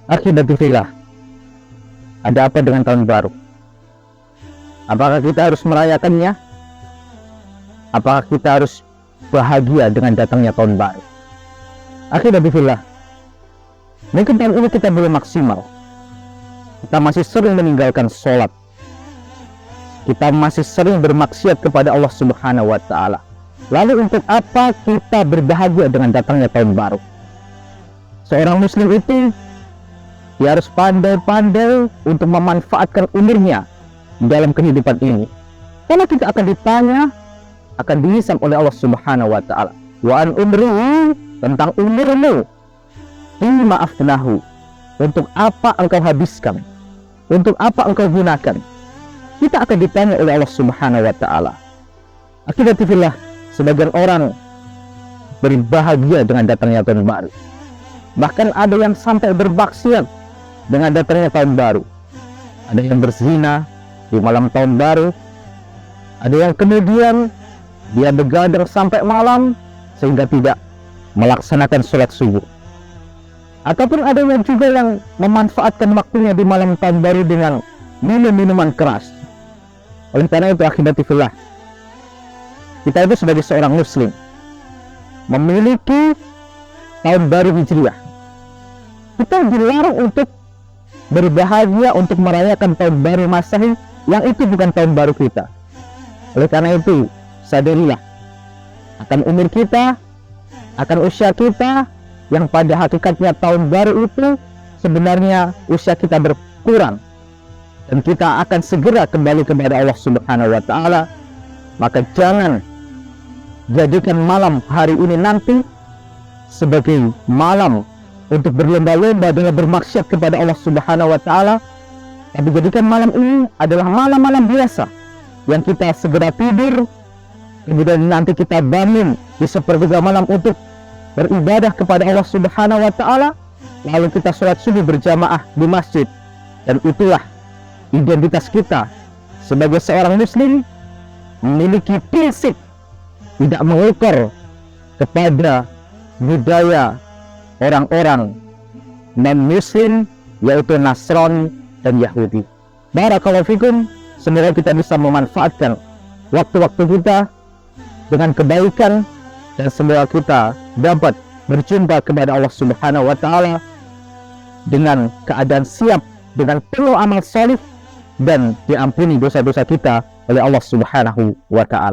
Akhirnya ada apa dengan tahun baru? Apakah kita harus merayakannya? Apakah kita harus bahagia dengan datangnya tahun baru? Akhirnya mungkin tahun ini kita belum maksimal. Kita masih sering meninggalkan sholat. Kita masih sering bermaksiat kepada Allah Subhanahu wa Ta'ala. Lalu untuk apa kita berbahagia dengan datangnya tahun baru? Seorang muslim itu dia harus pandai-pandai untuk memanfaatkan umurnya dalam kehidupan ini. Karena kita akan ditanya, akan dihisab oleh Allah Subhanahu wa Ta'ala. Wa an umrihi, tentang umurmu. Fima afnahu, untuk apa engkau habiskan? Untuk apa engkau gunakan? Kita akan ditanya oleh Allah Subhanahu wa Ta'ala. Akhirnya sebagian orang berbahagia dengan datangnya tahun baru. Bahkan ada yang sampai bermaksiat dengan datangnya tahun baru. Ada yang berzina di malam tahun baru. Ada yang kemudian dia begadang sampai malam sehingga tidak melaksanakan sholat subuh. Ataupun ada yang juga yang memanfaatkan waktunya di malam tahun baru dengan minum minuman keras. Oleh karena itu akhirnya kita itu sebagai seorang muslim memiliki tahun baru Hijriah. Kita dilarang untuk berbahagia, untuk merayakan tahun baru Masehi yang itu bukan tahun baru kita. Oleh karena itu sadarilah akan umur kita, akan usia kita, yang pada hakikatnya tahun baru itu sebenarnya usia kita berkurang, dan kita akan segera kembali kepada Allah Subhanahu wa Ta'ala. Maka jangan jadikan malam hari ini nanti sebagai malam untuk berlomba-lomba dengan bermaksiat kepada Allah Subhanahu wa Ta'ala, tapi jadikan malam ini adalah malam-malam biasa yang kita segera tidur, kemudian nanti kita bangun di sepertiga malam untuk beribadah kepada Allah Subhanahu wa Ta'ala, lalu kita sholat subuh berjamaah di masjid. Dan itulah identitas kita sebagai seorang muslim, memiliki prinsip tidak mengukir kepada budaya orang-orang non-muslim, yaitu Nasrani dan Yahudi. Barakallahu fikum. Semoga kita bisa memanfaatkan waktu-waktu kita dengan kebaikan, dan semoga kita dapat berjumpa kepada Allah Subhanahu wa Ta'ala dengan keadaan siap, dengan penuh amal salih, dan diampuni dosa-dosa kita oleh Allah Subhanahu wa Ta'ala.